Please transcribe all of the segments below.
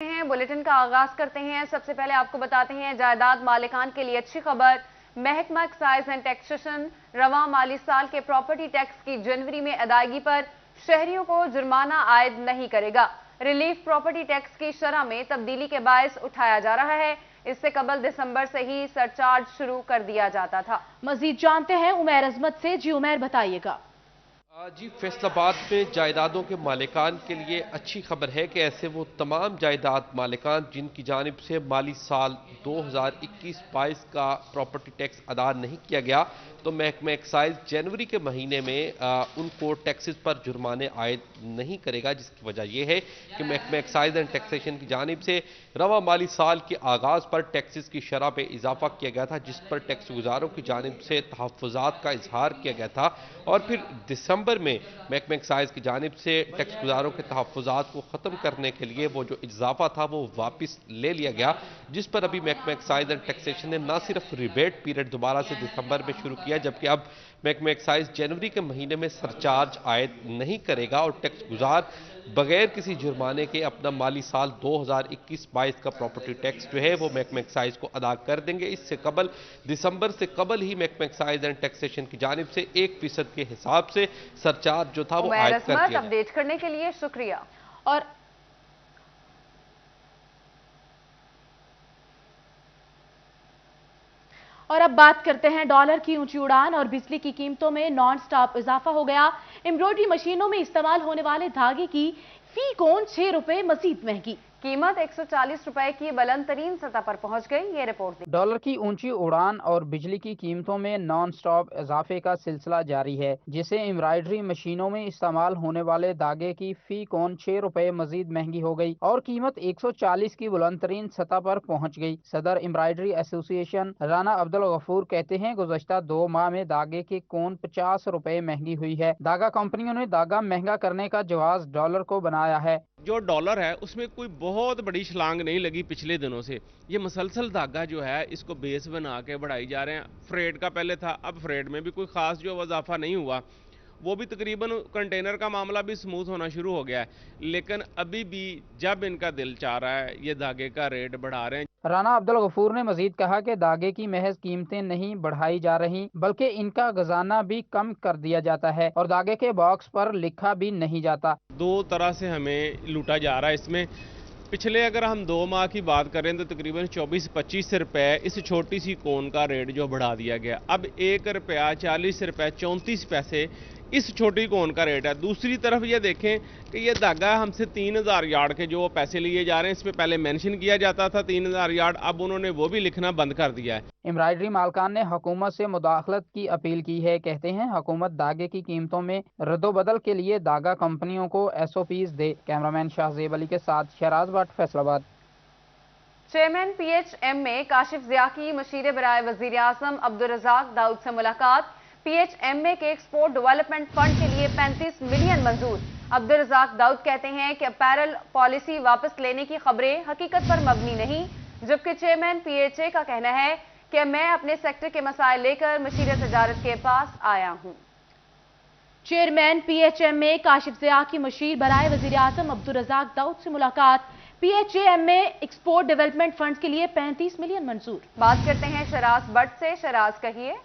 Bulletin का आगाज करते हैं। सबसे पहले आपको बताते हैं जायदाद मालिकान के लिए अच्छी खबर। महकमा एक्साइज एंड टैक्सेशन रवां माली साल के प्रॉपर्टी टैक्स की जनवरी में अदायगी पर शहरियों को जुर्माना आयद नहीं करेगा। रिलीफ प्रॉपर्टी टैक्स की शरह में तब्दीली के बायस उठाया जा रहा है। इससे कबल दिसंबर से ही सरचार्ज शुरू कर दिया जाता था। मजीद जानते हैं उमैर अजमत से। जी उमैर, बताइएगा। जी, फैसलाबाद में जायदादों के मालिकान के लिए अच्छी खबर है कि ऐसे वो तमाम जायदाद मालिकान जिनकी जानिब से माली साल 2021-22 का प्रॉपर्टी टैक्स अदा नहीं किया गया, तो महकमा एक्साइज जनवरी के महीने में उनको टैक्सेस पर जुर्माने आयद नहीं करेगा। जिसकी वजह यह है कि महकमा एक्साइज एंड टैक्सेशन की जानिब से रवा माली साल के आगाज पर टैक्सेस की शरह पे इजाफा किया गया था, जिस पर टैक्स गुजारों की जानिब से तहफ़्फ़ुज़ात का इजहार किया गया था और फिर दिसंबर में महकमा एक्साइज की जानिब से टैक्स गुजारों के तहफ़्फ़ुज़ात को ख़त्म करने के लिए वो जो इजाफा था वो वापस ले लिया गया, जिस पर अभी महकमा एक्साइज एंड टैक्सेशन ने न सिर्फ रिबेट पीरियड दोबारा से दिसंबर में शुरू किया, जबकि अब महकमा एक्साइज जनवरी के महीने में सरचार्ज आयद नहीं करेगा और टैक्स गुजार बगैर किसी जुर्माने के अपना माली साल 2021-22 का प्रॉपर्टी टैक्स जो है वो महकमा एक्साइज को अदा कर देंगे। इससे कबल दिसंबर से कबल ही महकमा एक्साइज एंड टैक्सेशन की जानिब से 1% के हिसाब से सरचार्ज जो था वो आयद कर दिया। अपडेट करने के लिए शुक्रिया। और अब बात करते हैं डॉलर की ऊंची उड़ान और बिजली की कीमतों में नॉन स्टॉप इजाफा हो गया। एम्ब्रॉयडरी मशीनों में इस्तेमाल होने वाले धागे की फी कोन 6 रुपए मजीद महंगी। कीमत 140 रुपए की बुलंद तरीन सतह पर पहुंच गई। ये रिपोर्ट। डॉलर की ऊंची उड़ान और बिजली की कीमतों में नॉन स्टॉप इजाफे का सिलसिला जारी है, जिससे एम्ब्रॉयडरी मशीनों में इस्तेमाल होने वाले धागे की फी कोन 6 रुपए मजीद महंगी हो गई और कीमत 140 की बुलंद तरीन सतह पर पहुंच गई। सदर एम्ब्रॉयडरी एसोसिएशन राना अब्दुल गफूर कहते हैं, गुज़श्ता 2 माह में धागे की कोन 50 रुपए महंगी हुई है। धागा कंपनियों ने धागा महंगा करने का जवाब डॉलर को बनाया है। जो डॉलर है उसमें कोई बहुत बड़ी छलांग नहीं लगी पिछले दिनों से। ये मसलसल धागा जो है इसको बेस बना के बढ़ाई जा रहे हैं। फ्रेड का पहले था, अब फ्रेड में भी कोई खास जो इजाफा नहीं हुआ, वो भी तकरीबन कंटेनर का मामला भी स्मूथ होना शुरू हो गया है, लेकिन अभी भी जब इनका दिल चाह रहा है ये धागे का रेट बढ़ा रहे हैं। राना अब्दुल गफूर ने मजीद कहा कि धागे की महज कीमतें नहीं बढ़ाई जा रही, बल्कि इनका खजाना भी कम कर दिया जाता है और धागे के बॉक्स पर लिखा भी नहीं जाता। 2 तरह से हमें लूटा जा रहा है इसमें। पिछले अगर हम 2 माह की बात करें तो तकरीबन 24-25 रुपए इस छोटी सी कोन का रेट जो बढ़ा दिया गया। अब 1 रुपया 40 रुपए 34 पैसे इस छोटी कोन का रेट है। दूसरी तरफ ये देखें कि ये धागा हमसे 3000 यार्ड के जो पैसे लिए जा रहे हैं, इसमें पहले मेंशन किया जाता था 3000 यार्ड, अब उन्होंने वो भी लिखना बंद कर दिया है। एम्ब्रॉयडरी मालकान ने हुकूमत से मुदाखलत की अपील की है। कहते हैं हुकूमत धागे की कीमतों में रद्दोबदल के लिए धागा कंपनियों को SOPs दे। कैमरामैन शाहजेब अली के साथ शहराज भट्ट, फैसलाबाद। चेयरमैन PHMA काशिफ ज़िया की मशीर बराए वज़ीर आज़म अब्दुल रज़ाक दाऊद से मुलाकात। PHMA के एक्सपोर्ट डेवलपमेंट फंड के लिए 35 मिलियन मंजूर। अब्दुल रज़ाक दाऊद कहते हैं कि अपैरल पॉलिसी वापस लेने की खबरें हकीकत पर मबनी नहीं, जबकि चेयरमैन PHA का कहना है कि मैं अपने सेक्टर के मसाइल लेकर मशीर तजारत के पास आया हूं। चेयरमैन PHMA काशिफ ज़िया की मशीर बराए वज़ीर आज़म अब्दुल रज़ाक दाऊद से मुलाकात। PHMA एक्सपोर्ट डेवलपमेंट फंड के लिए 35 मिलियन मंजूर। बात करते हैं शराज भट्ट से। शराज कहिए।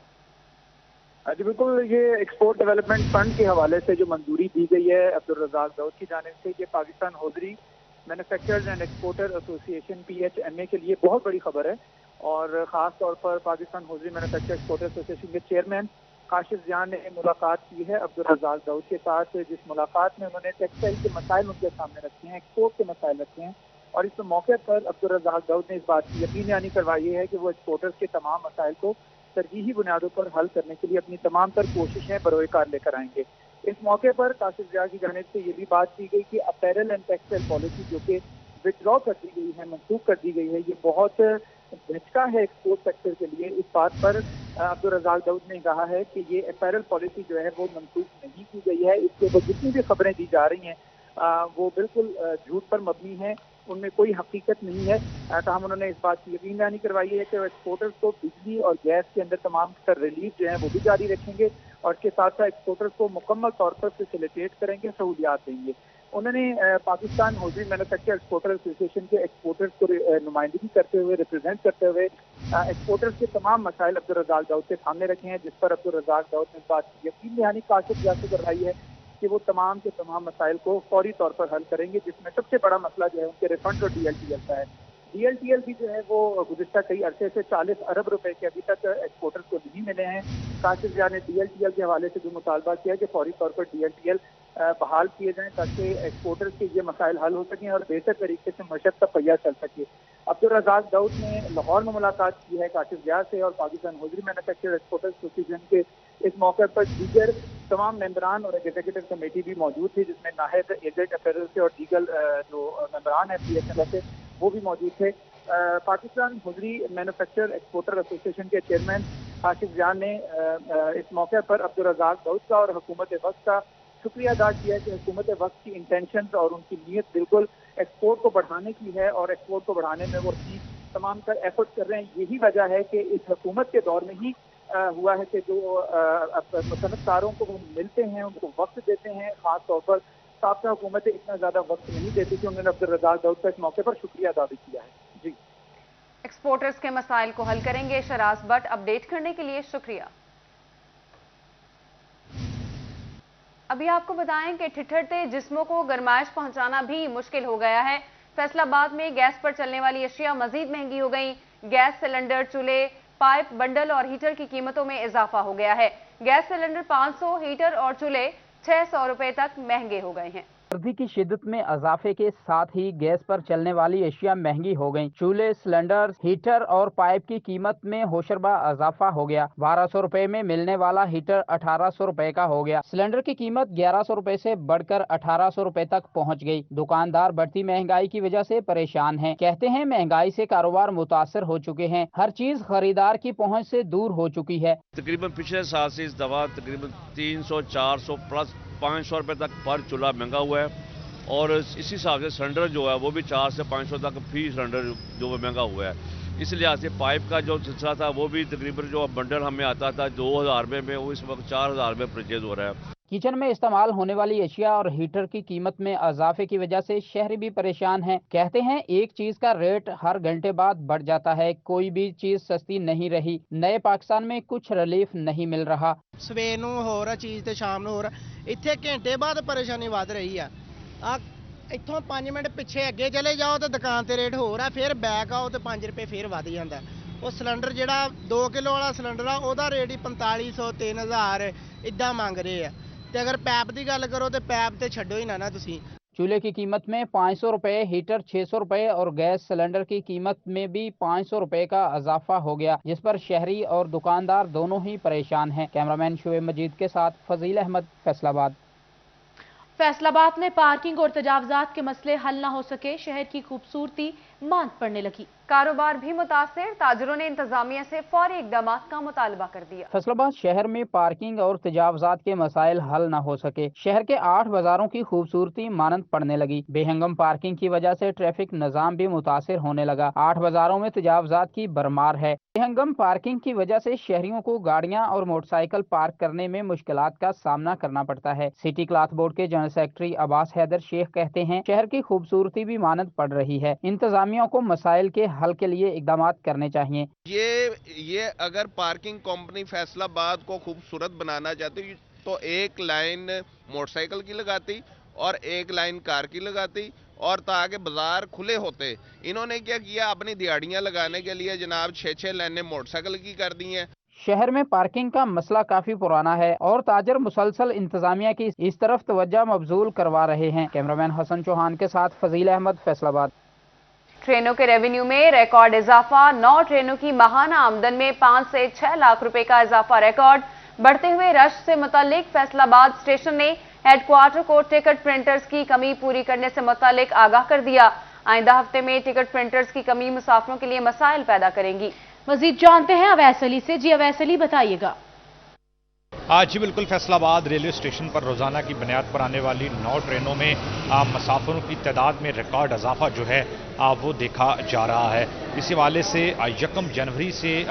जी बिल्कुल, ये एक्सपोर्ट डेवलपमेंट फंड के हवाले से जो मंजूरी दी गई है अब्दुल रज़ाक दाऊद की जानिब से, ये Pakistan hosiery manufacturers and exporter association PHMA के लिए बहुत बड़ी खबर है और ख़ास तौर पर Pakistan hosiery manufacturer exporter association के चेयरमैन काशिफ ज़िया ने मुलाकात की है अब्दुल रज़ाक दाऊद के साथ, जिस मुलाकात में उन्होंने टेक्सटाइल के मसाइल उनके सामने रखे हैं, एक्सपोर्ट के मसाइल रखे हैं और इस मौके पर अब्दुल रज़ाक दाऊद ने इस बात की यकीन दहानी करवाई है कि वो एक्सपोर्टर्स के तमाम मसाइल को तरजीही बुनियादों पर हल करने के लिए अपनी तमाम तर कोशिशें बरोएकार लेकर आएंगे। इस मौके पर काशिफ ज़िया की जानिब से ये भी बात की गई कि अपैरल एंड टेक्सटाइल पॉलिसी जो कि विड्रॉ कर दी गई है, मनसूख कर दी गई है, ये बहुत झटका है एक्सपोर्ट सेक्टर के लिए। इस बात पर अब्दुल रज़ाक दाऊद ने कहा है कि ये अपैरल पॉलिसी जो है वो मनसूख नहीं की गई है, इसके ऊपर जितनी भी खबरें दी जा रही हैं वो बिल्कुल झूठ पर मबनी है, उनमें कोई हकीकत नहीं है। ताहम उन्होंने इस बात की यकीन दहानी करवाई है कि एक्सपोर्टर्स को बिजली और गैस के अंदर तमाम तर रिलीफ जो है वो भी जारी रखेंगे और इसके साथ साथ एक्सपोर्टर्स को मुकम्मल तौर पर फैसिलिटेट करेंगे, सहूलियात देंगे। انہوں نے Pakistan hosiery manufacture exporter association کے ایکسپورٹرز کو نمائندگی کرتے ہوئے ریپرزینٹ کرتے ہوئے ایکسپورٹرز کے تمام مسائل عبدالرزاق داؤد کے سامنے رکھے ہیں، جس پر عبدالرزاق داؤد نے بات یقین دہانی کاشف زیاہ سے کروائی ہے کہ وہ تمام کے تمام مسائل کو فوری طور پر حل کریں گے، جس میں سب سے بڑا مسئلہ جو ہے ان کے ریفنڈ اور ڈی ایل ٹی ایل کا ہے۔ ڈی ایل ٹی ایل بھی جو ہے وہ گزشتہ کئی عرصے سے 40 ارب روپے کے ابھی تک ایکسپورٹرز کو نہیں ملے ہیں۔ کاشف زیاہ نے ڈی ایل ٹی ایل کے حوالے سے جو مطالبہ کیا کہ فوری طور پر ڈی ایل ٹی ایل بحال کیے جائیں تاکہ ایکسپورٹرز کے یہ مسائل حل ہو سکیں اور بہتر طریقے سے معیشت کا پہیہ چل سکے۔ عبدالرزاق داؤد نے لاہور میں ملاقات کی ہے کاشف زیاہ سے، اور Pakistan hosiery manufacture exporter association کے اس موقع پر دیگر تمام ممبران اور ایگزیکٹو کمیٹی بھی موجود تھی، جس میں ناہید ایجنٹ افیئرز سے اور دیگر جو ممبران ہیں پی ایس ایل سے وہ بھی موجود تھے۔ Pakistan hosiery manufacture exporter association کے چیئرمین کاشف زیاہ نے اس موقع پر عبدالرزاق داؤد کا اور حکومت وقت کا شکریہ ادا کیا کہ حکومت وقت کی انٹینشن اور ان کی نیت بالکل ایکسپورٹ کو بڑھانے کی ہے، اور ایکسپورٹ کو بڑھانے میں وہ اپنی تمام تر ایفرٹ کر رہے ہیں۔ یہی وجہ ہے کہ اس حکومت کے دور میں ہی ہوا ہے کہ جو مصنف کاروں کو وہ ملتے ہیں، ان کو وقت دیتے ہیں، خاص طور پر سابقہ حکومتیں اتنا زیادہ وقت نہیں دیتی کہ انہوں نے عبدالرزاق داؤد کا اس موقع پر شکریہ ادا بھی کیا ہے۔ جی، ایکسپورٹرز کے مسائل کو حل کریں گے شراز بٹ، اپڈیٹ کرنے کے لیے شکریہ۔ ابھی آپ کو بتائیں کہ ٹھٹھرتے جسموں کو گرمائش پہنچانا بھی مشکل ہو گیا ہے۔ فیصل آباد میں گیس پر چلنے والی اشیاء مزید مہنگی ہو گئیں۔ گیس سلنڈر، چولہے، پائپ، بنڈل اور ہیٹر کی قیمتوں میں اضافہ ہو گیا ہے۔ گیس سلنڈر 500، ہیٹر اور چولہے 600 روپے تک مہنگے ہو گئے ہیں۔ سردی کی شدت میں اضافے کے ساتھ ہی گیس پر چلنے والی اشیاء مہنگی ہو گئیں۔ چولہے، سلنڈر، ہیٹر اور پائپ کی قیمت میں ہوشربا اضافہ ہو گیا۔ 1200 روپے میں ملنے والا ہیٹر 1800 روپے کا ہو گیا۔ سلنڈر کی قیمت 1100 روپے سے بڑھ کر 1800 روپے تک پہنچ گئی۔ دکاندار بڑھتی مہنگائی کی وجہ سے پریشان ہیں۔ کہتے ہیں مہنگائی سے کاروبار متاثر ہو چکے ہیں۔ ہر چیز خریدار کی پہنچ سے دور ہو چکی ہے۔ تقریباً پچھلے سال سے اس دفعہ تقریباً 300، 400 پلس 500 روپے تک پر چولہا مہنگا ہوا ہے، اور اسی حساب سے سلنڈر جو ہے وہ بھی 400 سے 500 تک فی سلنڈر جو وہ مہنگا ہوا ہے۔ اس لحاظ سے پائپ کا جو سلسلہ تھا وہ بھی تقریباً جو بنڈل ہمیں آتا تھا 2000 روپے میں، وہ اس وقت 4000 روپے پرچیز ہو رہا ہے۔ کچن میں استعمال ہونے والی اشیاء اور ہیٹر کی قیمت میں اضافے کی وجہ سے شہری بھی پریشان ہیں۔ کہتے ہیں ایک چیز کا ریٹ ہر گھنٹے بعد بڑھ جاتا ہے، کوئی بھی چیز سستی نہیں رہی۔ نئے پاکستان میں کچھ ریلیف نہیں مل رہا۔ سویر نو ہو رہا چیز تے شام نو ہو رہا، اتنے گھنٹے بعد پریشانی ود رہی ہے۔ اتوں 5 منٹ پیچھے اگے چلے جاؤ تو دکان تے ریٹ ہو رہا، پھر بیک آؤ تو 5 روپے پھر ود جاتا ہے۔ وہ سلنڈر جہاں 2 کلو والا سلنڈر آ وہ ریٹ ہی 4500، 3000 ادا منگ رہے ہیں۔ اگر پیپ کی گل کرو تو پیپ تے چھڈو ہی نہ تسی۔ چولہے کی قیمت میں 500 روپے، ہیٹر 600 روپے اور گیس سلنڈر کی قیمت میں بھی 500 روپے کا اضافہ ہو گیا، جس پر شہری اور دکاندار دونوں ہی پریشان ہیں۔ کیمرامین شعیب مجید کے ساتھ فضیل احمد، فیصل آباد۔ فیصل آباد میں پارکنگ اور تجاوزات کے مسئلے حل نہ ہو سکے، شہر کی خوبصورتی ماند پڑنے لگی۔ کاروبار بھی متاثر، تاجروں نے انتظامیہ سے فوری اقدامات کا مطالبہ کر دیا۔ فیصل آباد شہر میں پارکنگ اور تجاوزات کے مسائل حل نہ ہو سکے، شہر کے 8 بازاروں کی خوبصورتی مانند پڑنے لگی۔ بے ہنگم پارکنگ کی وجہ سے ٹریفک نظام بھی متاثر ہونے لگا۔ 8 بازاروں میں تجاوزات کی بھرمار ہے۔ بے ہنگم پارکنگ کی وجہ سے شہریوں کو گاڑیاں اور موٹر سائیکل پارک کرنے میں مشکلات کا سامنا کرنا پڑتا ہے۔ سٹی کلاتھ بورڈ کے جنرل سیکرٹری عباس حیدر شیخ کہتے ہیں شہر کی خوبصورتی بھی مانند پڑ رہی ہے، انتظامیہ کو مسائل کے حل کے لیے اقدامات کرنے چاہیے۔ یہ اگر پارکنگ کمپنی فیصل آباد کو خوبصورت بنانا چاہتی تو ایک لائن موٹر سائیکل کی لگاتی اور ایک لائن کار کی لگاتی، اور تاکہ بازار کھلے ہوتے۔ انہوں نے کیا کیا، اپنی دیہڑیاں لگانے کے لیے جناب 6 لائنیں موٹر سائیکل کی کر دی ہیں۔ شہر میں پارکنگ کا مسئلہ کافی پرانا ہے اور تاجر مسلسل انتظامیہ کی اس طرف توجہ مبذول کروا رہے ہیں۔ کیمرامین حسن چوہان کے ساتھ فضیل احمد، فیصل آباد۔ ٹرینوں کے ریونیو میں ریکارڈ اضافہ، 9 ٹرینوں کی ماہانہ آمدن میں 5 سے 6 لاکھ روپے کا اضافہ ریکارڈ۔ بڑھتے ہوئے رش سے متعلق فیصل آباد اسٹیشن نے ہیڈ کوارٹر کو ٹکٹ پرنٹرز کی کمی پوری کرنے سے متعلق آگاہ کر دیا۔ آئندہ ہفتے میں ٹکٹ پرنٹرز کی کمی مسافروں کے لیے مسائل پیدا کریں گی۔ مزید جانتے ہیں اویس علی سے۔ جی اویس علی، بتائیے گا۔ جی بالکل، فیصل آباد ریلوے اسٹیشن پر روزانہ کی بنیاد پر آنے والی 9 ٹرینوں میں مسافروں کی تعداد میں ریکارڈ اضافہ جو ہے وہ دیکھا جا رہا ہے. اسی حوالے سے 1 جنوری سے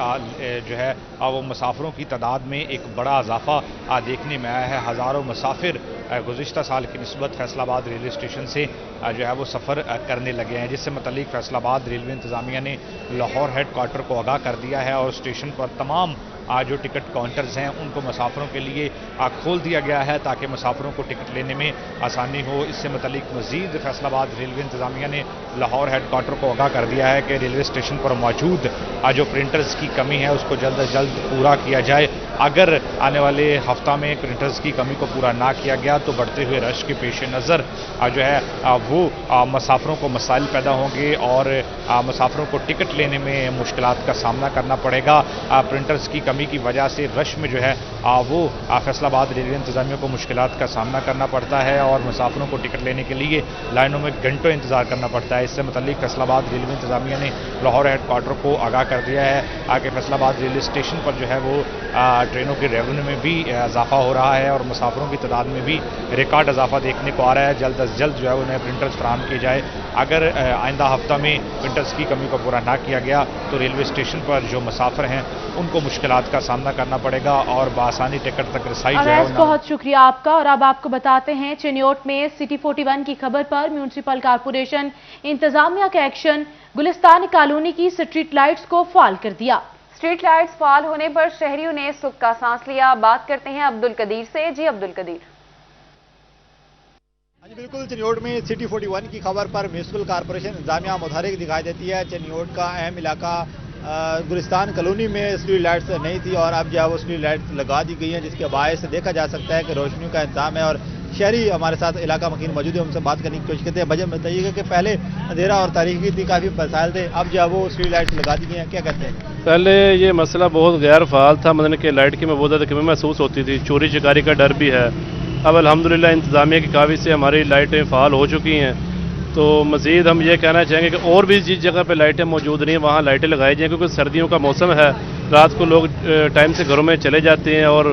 جو ہے وہ مسافروں کی تعداد میں ایک بڑا اضافہ دیکھنے میں آیا ہے. ہزاروں مسافر گزشتہ سال کی نسبت فیصل آباد ریلوے اسٹیشن سے جو ہے وہ سفر کرنے لگے ہیں، جس سے متعلق فیصل آباد ریلوے انتظامیہ نے لاہور ہیڈ کوارٹر کو آگاہ کر دیا ہے اور اسٹیشن پر تمام جو ٹکٹ کاؤنٹرز ہیں ان کو مسافروں کے لیے کھول دیا گیا ہے تاکہ مسافروں کو ٹکٹ لینے میں آسانی ہو. اس سے متعلق مزید فیصل آباد ریلوے انتظامیہ نے لاہور ہیڈ کوارٹر کو آگاہ کر دیا ہے کہ ریلوے اسٹیشن پر موجود جو پرنٹرز کی کمی ہے اس کو جلد از جلد پورا کیا جائے. اگر آنے والے ہفتہ میں پرنٹرز کی کمی کو پورا نہ کیا گیا تو بڑھتے ہوئے رش کے پیش نظر جو ہے وہ مسافروں کو مسائل پیدا ہوں گے اور مسافروں کو ٹکٹ لینے میں مشکلات کا سامنا کرنا پڑے گا. پرنٹرز کی کمی کی وجہ سے رش میں جو ہے وہ فیصل آباد ریلوے انتظامیہ کو مشکلات کا سامنا کرنا پڑتا ہے اور مسافروں کو ٹکٹ لینے کے لیے لائنوں میں گھنٹوں انتظار کرنا پڑتا ہے. اس سے متعلق فیصل آباد ریلوے انتظامیہ نے لاہور ہیڈ کوارٹر کو آگاہ کر دیا ہے کہ فیصل آباد ریلوے اسٹیشن پر جو ہے وہ ٹرینوں کے ریونیو میں بھی اضافہ ہو رہا ہے اور مسافروں کی تعداد میں بھی ریکارڈ اضافہ دیکھنے کو آ رہا ہے. جلد از جلد جو ہے انہیں پرنٹرز فراہم کیے جائے. اگر آئندہ ہفتہ میں پرنٹرز کی کمی کو پورا نہ کیا گیا تو ریلوے اسٹیشن پر جو مسافر ہیں ان کو مشکلات کا سامنا کرنا پڑے گا اور بآسانی ٹکٹ تک رسائی جو ہے. بہت شکریہ آپ کا. اور اب آپ کو بتاتے ہیں چنیوٹ میں سٹی 41 کی خبر پر میونسپل کارپوریشن انتظامیہ کا ایکشن. گلستان کالونی کی سٹریٹ لائٹس کو فعال کر دیا. اسٹریٹ لائٹس فعال ہونے پر شہریوں نے سکھ کا سانس لیا. بات کرتے ہیں عبدالقدیر سے. جی عبدالقدیر. جی بالکل، چنیوٹ میں سٹی 41 کی خبر پر میونسپل کارپوریشن انتظامیہ متحرک دکھائی دیتی ہے. چنیوٹ کا اہم علاقہ گلستان کالونی میں اسٹریٹ لائٹس نہیں تھی اور اب جو ہے وہ اسٹریٹ لائٹس لگا دی گئی ہیں، جس کے باعث دیکھا جا سکتا ہے کہ روشنیوں کا انتظام ہے. اور شہری ہمارے ساتھ علاقہ مکین موجود ہے، ہم سے بات کرنے کی کوشش کرتے ہیں. بجٹ بتائیے گا کہ پہلے اندھیرا اور تاریخی تھی، کافی مسائل تھے، اب جو ہے وہ اسٹریٹ لائٹس لگا دی گئی ہیں، کیا کہتے ہیں؟ پہلے یہ مسئلہ بہت غیر فعال تھا، مطلب کہ لائٹ کی میں بہت زیادہ کمی محسوس ہوتی تھی، چوری چکاری کا ڈر بھی ہے. اب الحمدللہ انتظامیہ کی کاوش سے ہماری لائٹیں فعال ہو چکی ہیں. تو مزید ہم یہ کہنا چاہیں گے کہ اور بھی جس جگہ پہ لائٹیں موجود نہیں ہیں وہاں لائٹیں لگائی جائیں، کیونکہ سردیوں کا موسم ہے، رات کو لوگ ٹائم سے گھروں میں چلے جاتے ہیں اور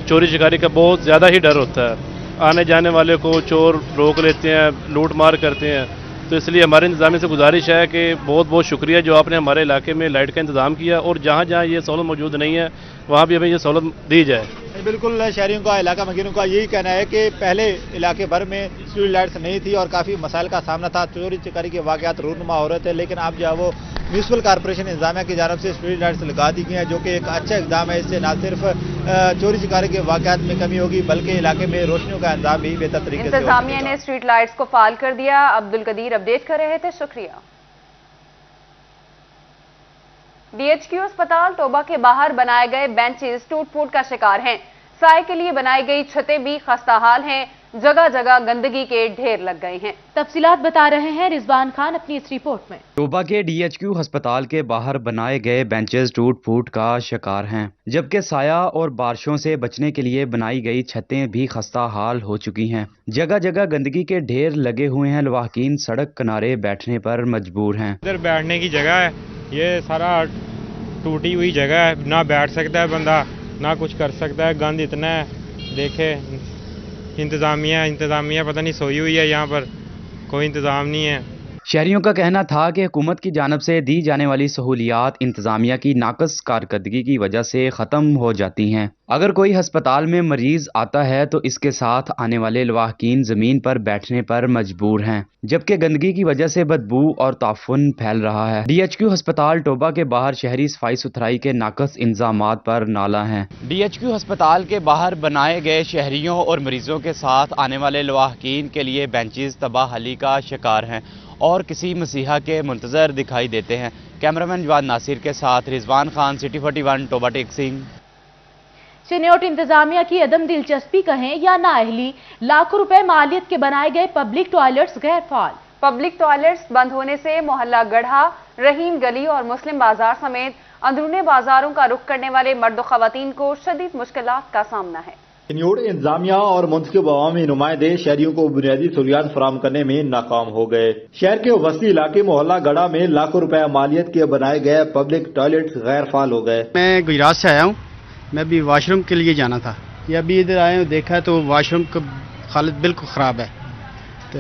چوری چکاری کا بہت زیادہ ہی ڈر ہوتا ہے. آنے جانے والے کو چور روک لیتے ہیں، لوٹ مار کرتے ہیں. تو اس لیے ہمارے انتظامیہ سے گزارش ہے کہ بہت بہت شکریہ جو آپ نے ہمارے علاقے میں لائٹ کا انتظام کیا اور جہاں جہاں یہ سہولت موجود نہیں ہے وہاں بھی ہمیں یہ سہولت دی جائے. بالکل، شہریوں کا علاقہ مکینوں کا یہی کہنا ہے کہ پہلے علاقے بھر میں اسٹریٹ لائٹس نہیں تھی اور کافی مسائل کا سامنا تھا، چوری چکاری کے واقعات رونما ہو رہے تھے، لیکن اب جو ہے وہ میونسپل کارپوریشن انتظامیہ کی جانب سے اسٹریٹ لائٹس لگا دی گئی ہیں، جو کہ ایک اچھا اقدام ہے. اس سے نہ صرف چوری چکاری کے واقعات میں کمی ہوگی بلکہ علاقے میں روشنیوں کا انتظام بھی بہتر طریقے سے انتظامیہ نے اسٹریٹ لائٹس کو فعال کر دیا. عبدالقدیر اپڈیٹ کر رہے تھے، شکریہ. ڈی ایچ کیو اسپتال توبہ کے باہر بنائے گئے بینچز ٹوٹ پھوٹ کا شکار ہیں. سائے کے لیے بنائی گئی چھتیں بھی خستہ حال ہیں، جگہ جگہ گندگی کے ڈھیر لگ گئے ہیں. تفصیلات بتا رہے ہیں رضوان خان اپنی اس رپورٹ میں. توبہ کے ڈی ایچ کیو ہسپتال کے باہر بنائے گئے بینچز ٹوٹ پھوٹ کا شکار ہیں، جبکہ سایہ اور بارشوں سے بچنے کے لیے بنائی گئی چھتیں بھی خستہ حال ہو چکی ہیں. جگہ جگہ گندگی کے ڈھیر لگے ہوئے ہیں، لواحقین سڑک کنارے بیٹھنے پر مجبور ہیں. ادھر بیٹھنے کی جگہ ہے، یہ سارا ٹوٹی ہوئی جگہ ہے، نہ بیٹھ سکتا ہے بندہ نہ کچھ کر سکتا ہے. گند اتنا ہے، دیکھے انتظامیہ پتہ نہیں سوئی ہوئی ہے، یہاں پر کوئی انتظام نہیں ہے. شہریوں کا کہنا تھا کہ حکومت کی جانب سے دی جانے والی سہولیات انتظامیہ کی ناقص کارکردگی کی وجہ سے ختم ہو جاتی ہیں. اگر کوئی ہسپتال میں مریض آتا ہے تو اس کے ساتھ آنے والے لواحقین زمین پر بیٹھنے پر مجبور ہیں، جبکہ گندگی کی وجہ سے بدبو اور تعفن پھیل رہا ہے. ڈی ایچ کیو ہسپتال توبہ کے باہر شہری صفائی ستھرائی کے ناقص انتظامات پر نالہ ہیں. ڈی ایچ کیو ہسپتال کے باہر بنائے گئے شہریوں اور مریضوں کے ساتھ آنے والے لواحقین کے لیے بینچز تباہ حالی کا شکار ہیں اور کسی مسیحا کے منتظر دکھائی دیتے ہیں. کیمرامین جواد ناصر کے ساتھ رضوان خان، سٹی 41 توبہ ٹیکسنگ. چنیوٹ انتظامیہ کی عدم دلچسپی کہیں یا نااہلی، لاکھوں روپے مالیت کے بنائے گئے پبلک ٹوائلٹس غیر فعال. پبلک ٹوائلٹس بند ہونے سے محلہ گڑھا، رحیم گلی اور مسلم بازار سمیت اندرون بازاروں کا رخ کرنے والے مرد و خواتین کو شدید مشکلات کا سامنا ہے. چنیوٹ انتظامیہ اور منتخب عوامی نمائندے شہریوں کو بنیادی سہولیات فراہم کرنے میں ناکام ہو گئے. شہر کے وسطی علاقے محلہ گڑھا میں لاکھوں روپے مالیت کے بنائے گئے پبلک ٹوائلٹس غیر فعال ہو گئے. میں گجرات سے آیا ہوں، میں ابھی واش روم کے لیے جانا تھا، یہ ابھی ادھر آئے ہوں دیکھا تو واش روم کا حالت بالکل خراب ہے. تو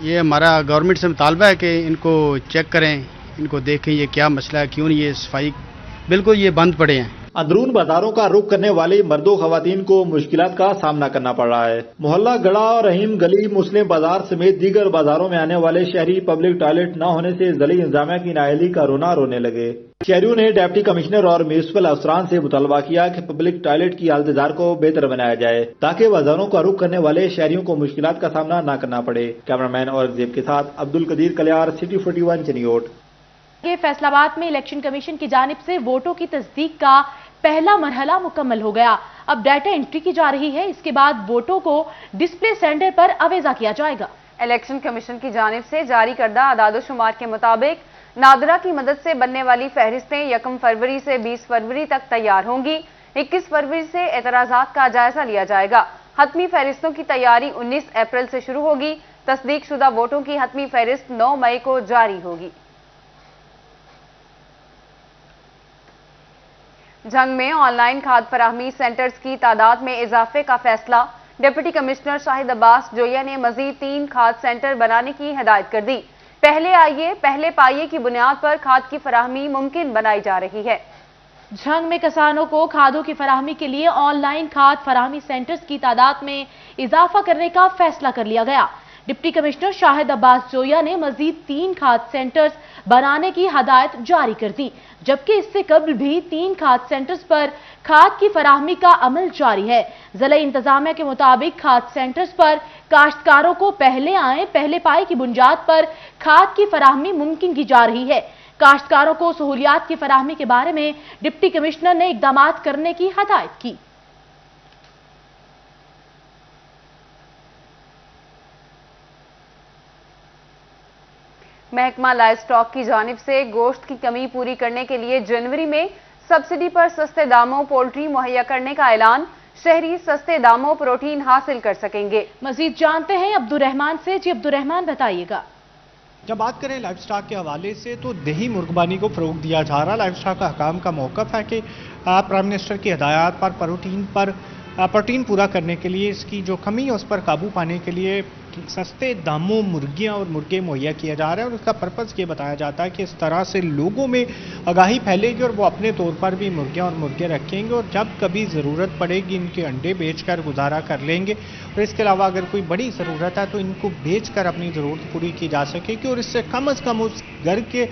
ये हमारा गवर्नमेंट से मुतालबा है कि इनको चेक करें, इनको देखें ये क्या मसला है, क्यों ये सफाई बिल्कुल ये बंद पड़े हैं। अंदरून बाजारों का रुख करने वाली मर्दों खवातीन को मुश्किलात का सामना करना पड़ रहा है। मोहल्ला गड़ा और रहीम गली, मुस्लिम बाजार समेत दीगर बाजारों में आने वाले शहरी पब्लिक टॉयलेट न होने से ज़िली इंतजामिया की नाअहली का रोना रोने लगे। शहरियों ने डिप्टी कमिश्नर और म्यूनिसिपल अफसरान से मुतालबा किया कि पब्लिक टॉयलेट की हालतजार को बेहतर बनाया जाए ताकि बाजारों का रुख करने वाले शहरियों को मुश्किलात का सामना न करना पड़े। कैमरामैन औरंगजेब के साथ अब्दुल कदीर कलियार, सिटी 41 चनियोट। फैसलाबाद में इलेक्शन कमीशन की जानिब से वोटों की तस्दीक का पहला मरहला मुकम्मल हो गया। अब डाटा एंट्री की जा रही है। इसके बाद वोटों को डिस्प्ले सेंटर पर अवेजा किया जाएगा। इलेक्शन कमीशन की जानिब से जारी करदा आदादोशुमार के मुताबिक नादरा की मदद से बनने वाली फहरिस्तें 1 फरवरी से 20 फरवरी तक तैयार होंगी। 21 फरवरी से एतराजात का जायजा लिया जाएगा। हतमी फहरिस्तों की तैयारी 19 अप्रैल से शुरू होगी। तस्दीक शुदा वोटों की हतमी फहरिस्त 9 मई को जारी होगी। जंग में ऑनलाइन खाद फराहमी सेंटर्स की तादाद में इजाफे का फैसला। डिप्टी कमिश्नर शाहिद अब्बास जोया ने मजीद 3 खाद सेंटर बनाने की हिदायत कर दी। पहले आइए पहले पाइए की बुनियाद पर खाद की फराहमी मुमकिन बनाई जा रही है। जंग में किसानों को खादों की फराहमी के लिए ऑनलाइन खाद फराहमी सेंटर्स की तादाद में इजाफा करने का फैसला कर लिया गया। डिप्टी कमिश्नर शाहिद अब्बास जोया ने मजीद 3 खाद सेंटर्स बनाने की हदायत जारी कर दी, जबकि इससे कबल भी 3 खाद सेंटर्स पर खाद की फराहमी का अमल जारी है। जिला इंतजामिया के मुताबिक खाद सेंटर्स पर काश्तकारों को पहले आए पहले पाए की बुनियाद पर खाद की फराहमी मुमकिन की जा रही है। काश्तकारों को सहूलियात की फराहमी के बारे में डिप्टी कमिश्नर ने इकदाम करने की हदायत की। महकमा लाइव स्टॉक की जानिब से गोश्त की कमी पूरी करने के लिए जनवरी में सब्सिडी पर सस्ते दामों पोल्ट्री मुहैया करने का ऐलान। शहरी सस्ते दामों प्रोटीन हासिल कर सकेंगे। मजीद जानते हैं अब्दुर्रहमान से। जी अब्दुर्रहमान बताइएगा। जब बात करें लाइव स्टॉक के हवाले से तो देही मुर्गबानी को फ़रोग दिया जा रहा। लाइव स्टॉक का हकाम का मौक़िफ़ है कि प्राइम मिनिस्टर की हिदायत पर प्रोटीन पूरा करने के लिए, इसकी जो कमी है उस पर काबू पाने के लिए सस्ते दामों मुर्गियां और मुर्गे मुहैया किया जा रहा है। और उसका पर्पज़ ये बताया जाता है कि इस तरह से लोगों में आगाही फैलेगी और वो अपने तौर पर भी मुर्गियां और मुर्गे रखेंगे और जब कभी ज़रूरत पड़ेगी इनके अंडे बेचकर गुजारा कर लेंगे। और इसके अलावा अगर कोई बड़ी ज़रूरत है तो इनको बेचकर अपनी ज़रूरत पूरी की जा सकेगी और इससे कम से कम उस घर के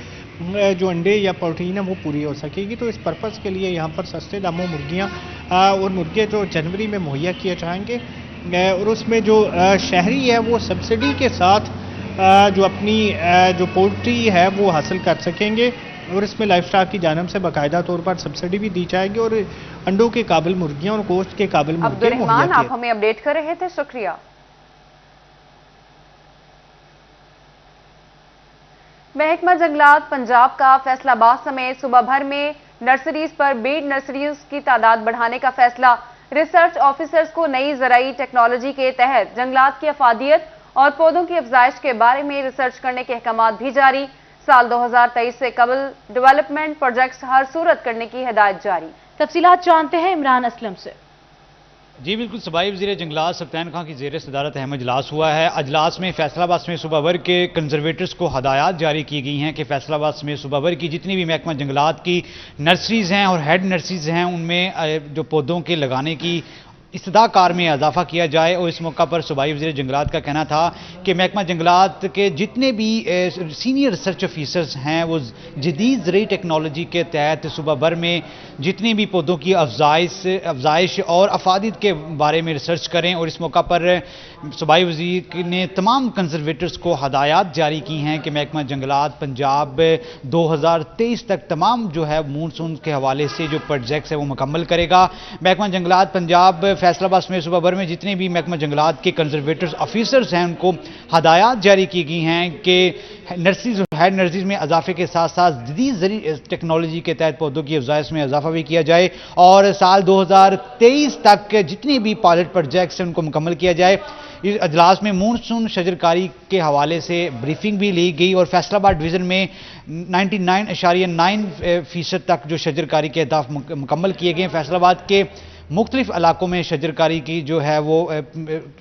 जो अंडे या प्रोटीन है वो पूरी हो सकेगी। तो इस पर्पज़ के लिए यहाँ पर सस्ते दामों मुर्गियाँ और मुर्गे जो जनवरी में मुहैया किए जाएंगे और उसमें जो शहरी है वो सब्सिडी के साथ जो अपनी जो पोल्ट्री है वो हासिल कर सकेंगे। और इसमें लाइफ स्टॉक की जानिब से बाकायदा तौर पर सब्सिडी भी दी जाएगी और अंडों के काबिल मुर्गियाँ और गोश्त के काबिल मुर्गे मुहैया किए। आप हमें अपडेट कर रहे थे, शुक्रिया। महकमा जंगलात पंजाब का फैसलाबाद समेत सूबा भर में नर्सरीज पर बीड नर्सरीज की तादाद बढ़ाने का फैसला। रिसर्च ऑफिसर्स को नई ज़राई टेक्नोलॉजी के तहत जंगलात की अफादियत और पौधों की अफजाइश के बारे में रिसर्च करने के अहकामात भी जारी। साल 2023 से कबल डेवलपमेंट प्रोजेक्ट्स हर सूरत करने की हिदायत जारी। तफसीलात जानते हैं इमरान असलम से। जी बिल्कुल, सूबाई वज़ीर जंगलात सल्तान खां की ज़ेर सदारत अहम इजलास हुआ है। अजलास में फैसलाबाद में सूबा भर के कंजर्वेटर्स को हदायत जारी की गई हैं कि फैसलाबाद में सूबा भर की जितनी भी महकमा जंगलात की नर्सरीज़ हैं और हेड नर्सरीज़ हैं उनमें जो पौधों के लगाने की इस्तदाकार में इजाफा किया जाए। और इस मौका पर सूबाई वज़ीर जंगलात का कहना था कि महकमा जंगलात के जितने भी सीनियर रिसर्च ऑफिसर्स हैं वो जदीद ज़राई टेक्नोलॉजी के तहत सूबा भर में जितनी भी पौधों की अफजाइश और अफादियत के बारे में रिसर्च करें। और इस मौका पर सूबाई वज़ीर ने तमाम कंजर्वेटर्स को हदायत जारी की हैं कि महकमा जंगलात पंजाब 2023 तक तमाम जो है मानसून के हवाले से जो प्रोजेक्ट्स है वो मुकम्मल करेगा। महकमा जंगलात पंजाब फैसलाबाद में सूबा भर में जितने भी महकमा जंगलात के कंजर्वेटर्स ऑफिसर्स हैं उनको हदायत जारी की गई हैं कि नर्सरीज और हेड नर्सरीज में इजाफे के साथ साथ जदीद ज़राई टेक्नोलॉजी के तहत पौधों की अफजाइश में इजाफा भी किया जाए और साल 2023 तक जितने भी पायलट प्रोजेक्ट्स हैं उनको मुकम्मल किया जाए। इस अजलास में मानसून शजरकारी के हवाले से ब्रीफिंग भी ली गई और फैसलाबाद डिवीज़न में 99.9% तक जो शजरकारी के अहदाफ मुकम्मल किए गए। फैसलाबाद के मुख्तलिफ इलाकों में शजरकारी की जो है वो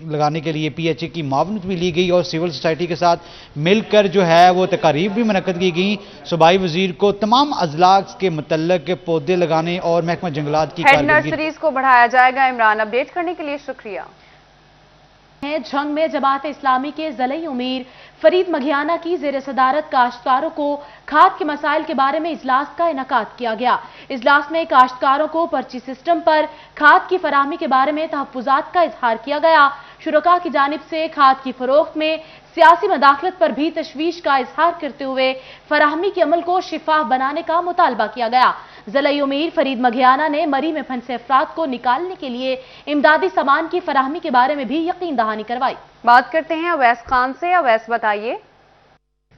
लगाने के लिए PHA की मावनत भी ली गई और सिविल सोसाइटी के साथ मिलकर जो है वो तकारीब भी मुनक्कद की गई। सूबाई वजीर को तमाम अजला के मुतल्लक पौधे लगाने और महकमा जंगलात की हेड नर्सरीज को बढ़ाया जाएगा। इमरान, अपडेट करने के लिए शुक्रिया। झंग में जमात इस्लामी के ज़लई उमीर फरीद मघियाना की ज़ेर सदारत काश्तकारों को खाद के मसाइल के बारे में इजलास का इनेकाद किया गया। इजलास में काश्तकारों को पर्ची सिस्टम पर खाद की फराहमी के बारे में तहफ्फुज़ात का इजहार किया गया। शुरका की जानिब से खाद की फरोख्त में सियासी मदाखलत पर भी तशवीश का इजहार करते हुए फराहमी के अमल को शिफाफ बनाने का मुतालबा किया गया। ज़लई उमीर फरीद मघियाना ने मरी में फंसे अफराद को निकालने के लिए इमदादी सामान की फराहमी के बारे में भी यकीन दहानी करवाई। बात करते हैं अवैस खान से। अवैस, बताइए।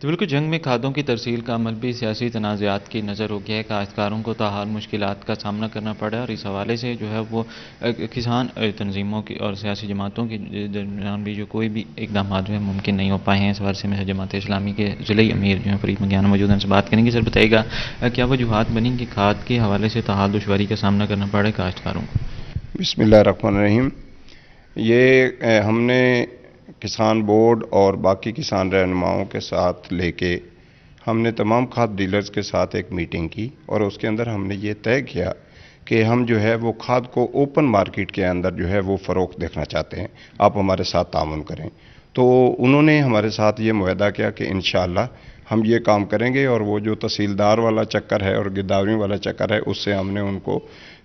तो बिल्कुल जंग में खादों की तरसील का अमल भी सियासी तनाज़ात की नज़र हो गया है। काश्तकारों को ताहाल मुश्किलात का सामना करना पड़ा है और इस हवाले से जो है वो किसान तंजीमों की और सियासी जमातों के दरमियान भी जो कोई भी इकदाम जो है मुमकिन नहीं हो पाए हैं। इस हवाले से में जमात इस्लामी के ज़िले अमीर जो है फरीद मघियाना मौजूद हैं, उनसे बात करेंगे। सर बताइएगा क्या वजूहात बनी कि खाद के हवाले से ताहाल दुश्वारी का सामना करना पड़ा है काश्तकारों को? बिस्मिल्लाहिर्रहमानिर्रहीम। ये हमने किसान बोर्ड और बाकी किसान रहनुमाओं के साथ लेके हमने तमाम खाद डीलर्स के साथ एक मीटिंग की और उसके अंदर हमने ये तय किया कि हम जो है वो खाद को ओपन मार्केट के अंदर जो है वो फ़रोख्त देखना चाहते हैं, आप हमारे साथ तामुन करें। तो उन्होंने हमारे साथ ये मुआहदा किया कि इंशाअल्लाह हम ये काम करेंगे और वो जो तहसीलदार वाला चक्कर है और गिरदावरी वाला चक्कर है उससे हमने उनको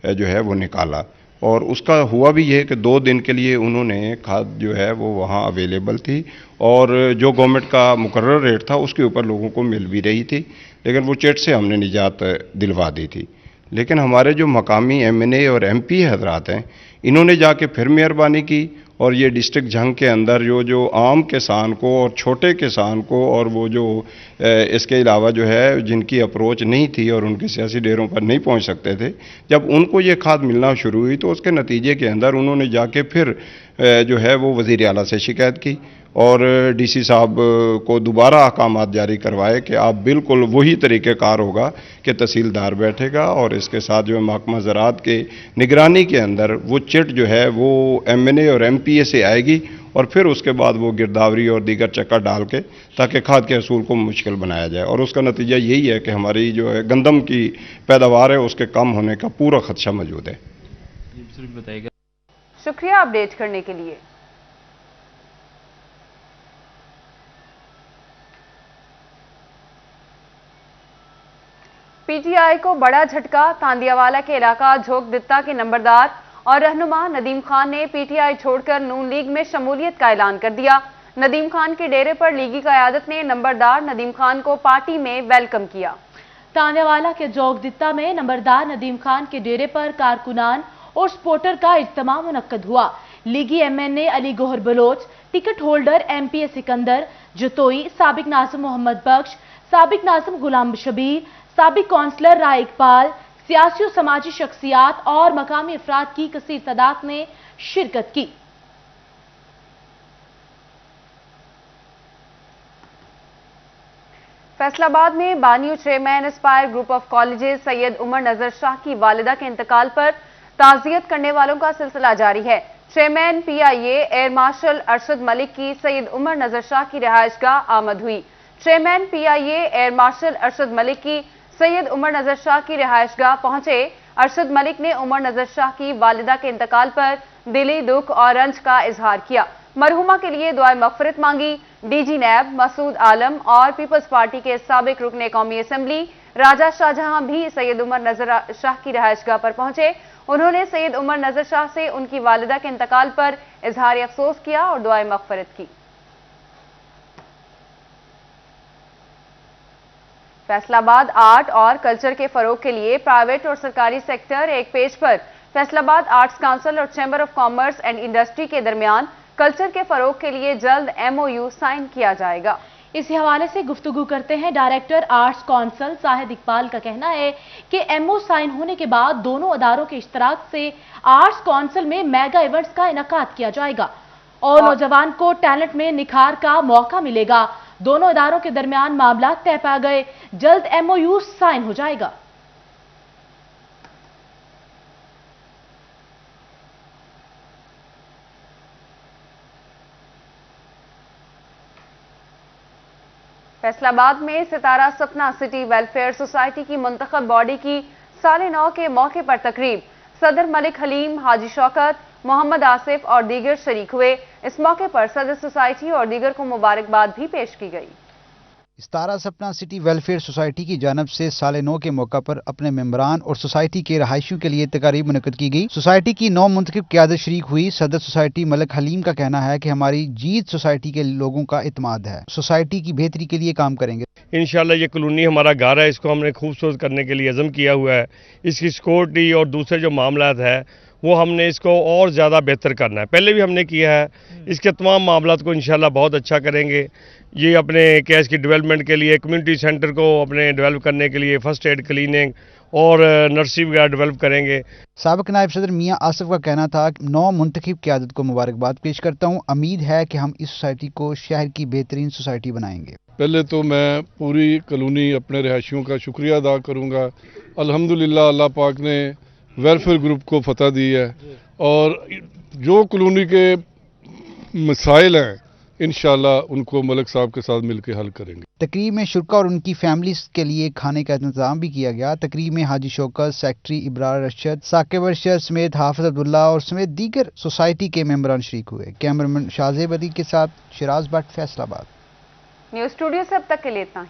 जो है वो निकाला। और उसका हुआ भी ये कि 2 दिन के लिए उन्होंने खाद जो है वो वहाँ अवेलेबल थी और जो गवर्नमेंट का मुकर्रर रेट था उसके ऊपर लोगों को मिल भी रही थी, लेकिन वो चेट से हमने निजात दिलवा दी थी। लेकिन हमारे जो मकामी MNA और MP हजरात हैं, इन्होंने जाके फिर मेहरबानी की और ये डिस्ट्रिक्ट झंग के अंदर जो आम किसान को और छोटे किसान को और वो जो इसके अलावा जो है जिनकी अप्रोच नहीं थी और उनके सियासी डेरों पर नहीं पहुंच सकते थे, जब उनको ये खाद मिलना शुरू हुई तो उसके नतीजे के अंदर उन्होंने जाके फिर जो है वो वज़ीर आला से शिकायत की और DC साहब को दोबारा अहकामात जारी करवाए कि आप बिल्कुल वही तरीक़ेकार होगा कि तहसीलदार बैठेगा और इसके साथ जो महकमा ज़राअत के निगरानी के अंदर वो चिट जो है वो MNA और MPA से आएगी और फिर उसके बाद वो गिरदावरी और दीगर चक्कर डाल के ताकि खाद के असूल को मुश्किल बनाया जाए। और उसका नतीजा यही है कि हमारी जो है गंदम की पैदावार है उसके कम होने का पूरा खदशा मौजूद है। शुक्रिया अपडेट करने के लिए। PTI को बड़ा झटका। तांदियावाला के इलाका झोंक दित्ता के नंबरदार और रहनुमा नदीम खान ने PTI छोड़कर नून लीग में शमूलियत का ऐलान कर दिया। नदीम खान के डेरे पर लीगी क़यादत ने नंबरदार नदीम खान को पार्टी में वेलकम किया। तांदियावाला के झोंक दित्ता में नंबरदार नदीम खान के डेरे पर कारकुनान और सपोर्टर का इज्तिमा मुनक्कद हुआ। लीगी MNA Ali Gohar Baloch, ticket holder MPA Sikandar Jatoi, साबिक नाज़िम मोहम्मद बख्श, साबिक नाज़िम गुलाम शबीर, साबिक काउंसलर राय इकबाल, सियासी और समाजी शख्सियात और मकामी अफराद की कसीर तादाद ने शिरकत की। फैसलाबाद में बानियो chairman Aspire Group of Colleges Syed Umar Nazar Shah की वालिदा के इंतकाल पर ताज़ियत करने वालों का सिलसिला जारी है। Chairman PIA air marshal Arshad Malik की सैयद उमर नजर शाह की रिहाइशगाह आमद हुई। Chairman PIA air marshal Arshad Malik की सैयद उमर नजर शाह की रिहाइशगाह पहुंचे। अरशद मलिक ने उमर नजर शाह की वालिदा के इंतकाल पर दिली दुख और रंज का इजहार किया। मरहुमा के लिए दुआ मगफिरत मांगी। DG नैब मसूद आलम और पीपल्स पार्टी के साबिक रुकने कौमी असम्बली राजा शाहजहां भी सैयद उमर नजर शाह की रिहाइशगाह पर पहुंचे। उन्होंने सैयद उमर नजर शाह से उनकी वालिदा के इंतकाल पर इजहार अफसोस किया और दुआ मगफिरत की। फैसलाबाद आर्ट और कल्चर के फरोग के लिए प्राइवेट और सरकारी सेक्टर एक पेज पर। फैसलाबाद आर्ट्स काउंसिल और chamber of commerce and industry के दरमियान कल्चर के फरोग के लिए जल्द MOU साइन किया जाएगा। इसी हवाले से गुफ्तगू करते हैं director arts council Shahid Iqbal का कहना है कि MOU साइन होने के बाद दोनों अदारों के इश्तराक से आर्ट्स काउंसिल में मेगा इवेंट्स का इनेकाद किया जाएगा और नौजवान को टैलेंट में निखार का मौका मिलेगा। दोनों अदारों के दरमियान मामला तय पा गए, जल्द MOU साइन हो जाएगा। फैसला आबाद में सितारा सपना सिटी वेलफेयर सोसाइटी की मुंतखब बॉडी की साल 9 के मौके पर तकरीब, सदर मलिक हलीम, हाजी शौकत, मोहम्मद आसिफ और दीगर शरीक हुए। इस मौके पर सदर सोसाइटी और दीगर को मुबारकबाद भी पेश की गई। सितारा सपना सिटी वेलफेयर सोसाइटी की जानब से साल 9 के मौका पर अपने मेंबरान और सोसाइटी के रहायशियों के लिए तकारीब मुनक्कद की गई। सोसाइटी की 9 मुंतखब क़यादत शरीक हुई। सदर सोसाइटी मलिक हलीम का कहना है कि हमारी जीत सोसाइटी के लोगों का इत्मीनान है, सोसाइटी की बेहतरी के लिए काम करेंगे। इंशाल्लाह ये कॉलोनी हमारा घर है, इसको हमने खूबसूरत करने के लिए अज़म किया हुआ है। इसकी सिक्योरिटी और दूसरे जो मामलात है वो हमने इसको और ज़्यादा बेहतर करना है, पहले भी हमने किया है। इसके तमाम मामलात को इंशाल्लाह बहुत अच्छा करेंगे। ये अपने कैश की डेवलपमेंट के लिए, कम्युनिटी सेंटर को अपने डेवलप करने के लिए फर्स्ट एड क्लिनिक और नर्सरी वगैरह डेवलप करेंगे। साबिक नायब सदर मियां आसिफ का कहना था कि 9 मुंतखब क़यादत को मुबारकबाद पेश करता हूँ। उम्मीद है कि हम इस सोसाइटी को शहर की बेहतरीन सोसाइटी बनाएंगे। पहले तो मैं पूरी कॉलोनी अपने रहायशियों का शुक्रिया अदा करूँगा। अल्हम्दुलिल्लाह अल्लाह पाक ने वेलफेयर ग्रुप को फतह दी है और जो कॉलोनी के मसाइल हैं इंशाल्लाह उनको मलिक साहब के साथ मिलकर हल करेंगे। तकरीब में शुरका और उनकी फैमिलीज के लिए खाने का इंतजाम भी किया गया। तकरीब में हाजी शौकत, सेक्रेटरी इब्रार अरशद, साकिब अरशद समेत हाफिज अब्दुल्ला और समेत दीगर सोसाइटी के मेंबरान शरीक हुए। कैमरामैन शाहजेब अली के साथ शिराज भट्ट, फैसलाबाद। न्यूज़ स्टूडियो से अब तक के लिए इतना ही।